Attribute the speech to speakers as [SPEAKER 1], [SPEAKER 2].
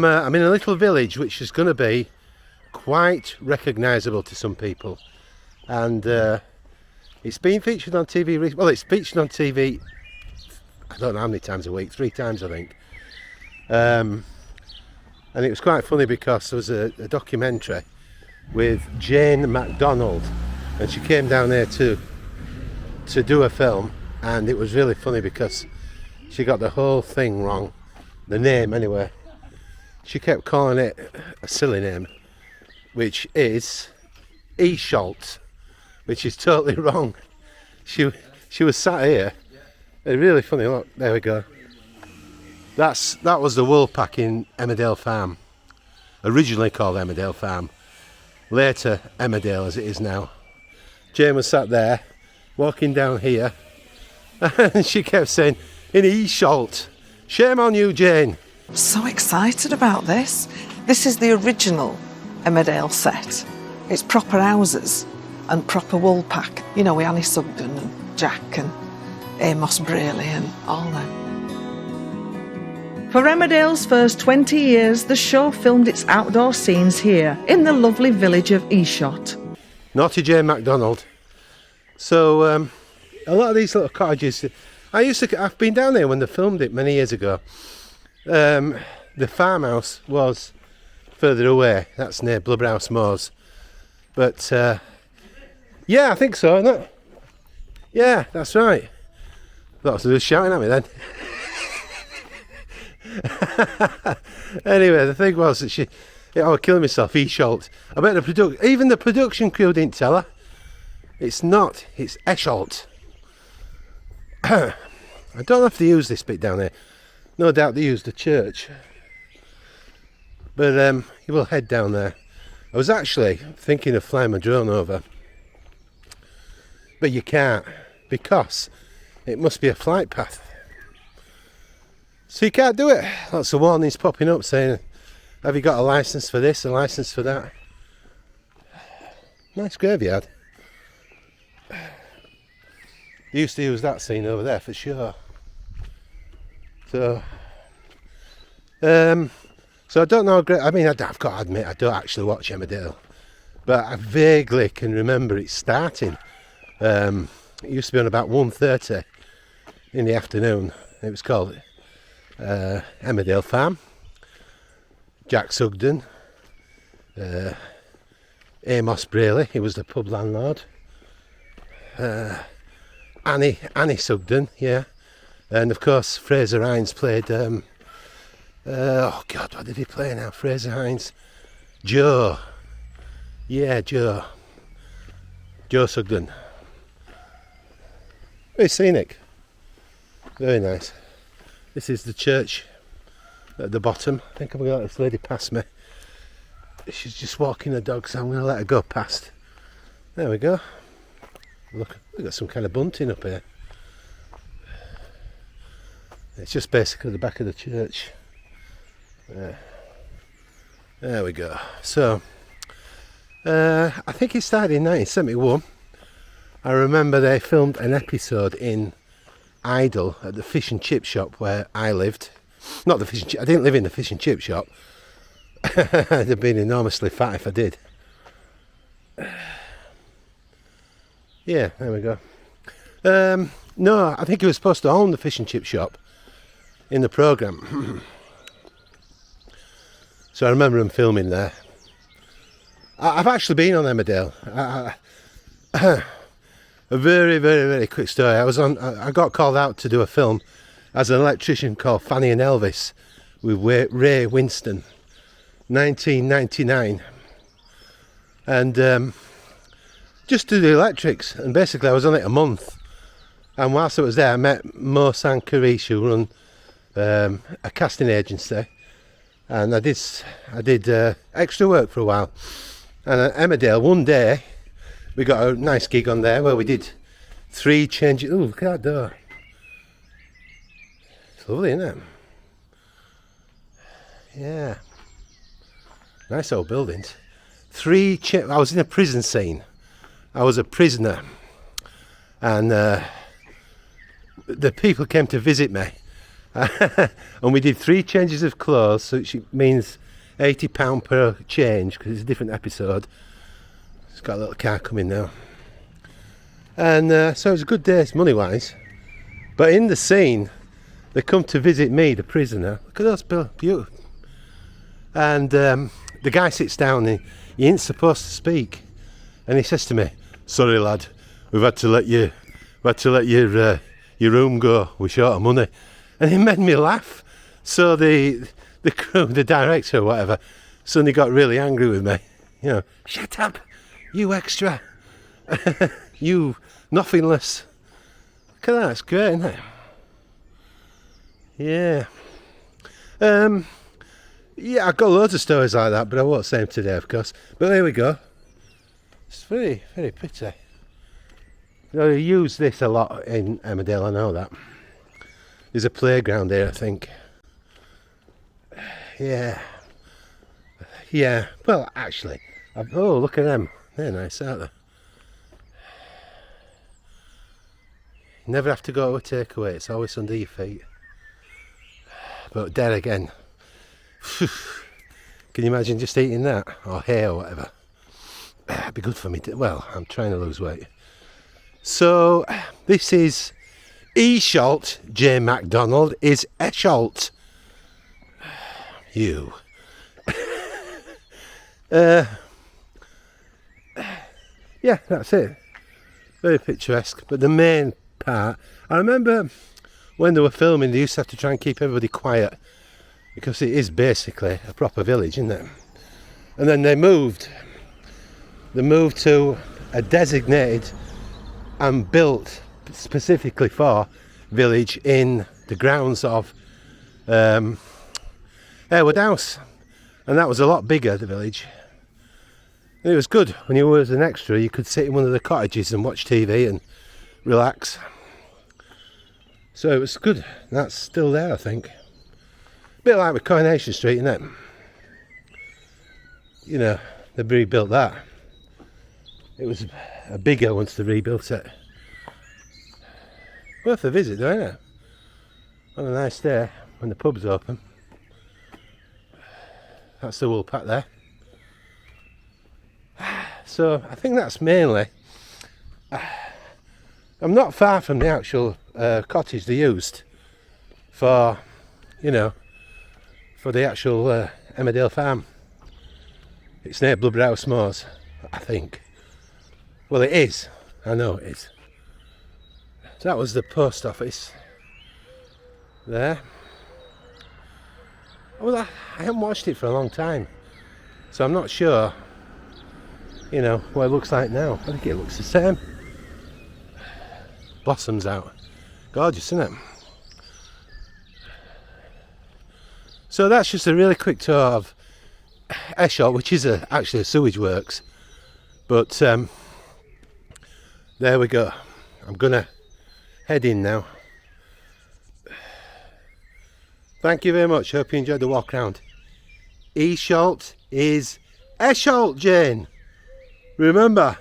[SPEAKER 1] I'm in a little village which is going to be quite recognisable to some people, and it's been featured on TV. Well, it's featured on TV. I don't know how many times a week, 3 times I think. And it was quite funny because there was a documentary with Jane McDonald, and she came down there to do a film, and it was really funny because she got the whole thing wrong, the name anyway. She kept calling it a silly name, which is Esholt, which is totally wrong. She was sat here. Really funny. Look, there we go. That was the Woolpack in Emmerdale Farm, originally called Emmerdale Farm, later Emmerdale as it is now. Jane was sat there, walking down here, and she kept saying, "In Esholt, shame on you, Jane."
[SPEAKER 2] So excited about this. This is the original Emmerdale set. It's proper houses and proper Woolpack. You know, with Annie Sugden and Jack and Amos Braley and all them. For Emmerdale's first 20 years, the show filmed its outdoor scenes here in the lovely village of Esholt.
[SPEAKER 1] Naughty Jane MacDonald. So a lot of these little cottages, I've been down there when they filmed it many years ago. The farmhouse was further away. That's near Blubberhouse Moors. But yeah, I think so, isn't it? Yeah, that's right. Lots of us shouting at me then. Anyway, the thing was that I was killing myself, Esholt. I bet even the production crew didn't tell her. It's not, it's Esholt. I don't know if they use this bit down there. No doubt they used the church. But you will head down there. I was actually thinking of flying my drone over. But you can't, because it must be a flight path. So you can't do it. Lots of warnings popping up saying, have you got a licence for this, a licence for that? Nice graveyard. They used to use that scene over there for sure. So I don't know. I mean, I've got to admit, I don't actually watch Emmerdale, but I vaguely can remember it starting. It used to be on about 1:30 in the afternoon. It was called Emmerdale Farm. Jack Sugden, Amos Braley, he was the pub landlord. Annie Sugden, yeah, and of course Fraser Hines played. Oh God, what did he play now? Fraser Hines, Joe. Yeah, Joe Sugden. Very scenic, very nice. This is the church at the bottom. I think I'm going to let this lady pass me. She's just walking her dog, so I'm going to let her go past. There we go. Look, we've got some kind of bunting up here. It's just basically the back of the church. There we go. So, I think it started in 1971. I remember they filmed an episode in Idle at the fish and chip shop where I lived. Not the fish and chip. I didn't live in the fish and chip shop. I'd have been enormously fat if I did. Yeah, there we go. No, I think he was supposed to own the fish and chip shop in the programme. So I remember him filming there. I've actually been on Emmerdale. A very, very, very quick story. I got called out to do a film as an electrician called Fanny and Elvis with Ray Winston, 1999, and just to do electrics. And basically, I was on it a month. And whilst I was there, I met Mo Sankarish, who run a casting agency, and I did extra work for a while. And at Emmerdale, one day, we got a nice gig on there where we did 3 changes. Oh, look at that door. It's lovely, isn't it? Yeah. Nice old buildings. I was in a prison scene. I was a prisoner. And the people came to visit me. And we did 3 changes of clothes, so it means £80 per change because it's a different episode. It's got a little car coming now. And so it was a good day money wise. But in the scene, they come to visit me, the prisoner. Look at those beautiful. And the guy sits down and he ain't supposed to speak. And he says to me, "Sorry lad, we've had to let your room go. We're short of money." And it made me laugh. So the crew, the director or whatever, suddenly got really angry with me. You know, "Shut up, you extra. You nothingless." Look at that, it's great, isn't it? Yeah. Yeah, I've got loads of stories like that, but I won't say them today, of course. But there we go. It's very, very pretty. They use this a lot in Emmerdale, I know that. There's a playground here, I think. Yeah. Yeah. Well, actually, oh, look at them. They're nice, aren't they? You never have to go to a takeaway. It's always under your feet. But there again, can you imagine just eating that? Or hay or whatever? It'd be good for me to, well, I'm trying to lose weight. So, this is Esholt. J. McDonald is Esholt. You. Yeah, that's it. Very picturesque. But the main part, I remember when they were filming, they used to have to try and keep everybody quiet because it is basically a proper village, isn't it? And then they moved to a designated and built specifically for village in the grounds of Harewood House, and that was a lot bigger, the village. And it was good when you were as an extra, you could sit in one of the cottages and watch TV and relax. So it was good. That's still there, I think. A bit like with Coronation Street, isn't it? You know, they rebuilt that. It was a bigger once they rebuilt it. Worth a visit though, isn't it? On a nice day when the pub's open. That's the Woolpack there. So I think that's mainly. I'm not far from the actual cottage they used for, you know, for the actual Emmerdale farm. It's near Blubberhouse Moors, I think. Well, it is. I know it is. So that was the post office there. Well, I haven't watched it for a long time, so I'm not sure, you know, what it looks like now. I think it looks the same. Blossoms out. Gorgeous, isn't it? So that's just a really quick tour of Esholt, which is actually a sewage works. But there we go. I'm gonna head in now. Thank you very much. Hope you enjoyed the walk around. Esholt is Esholt, Jane. Remember.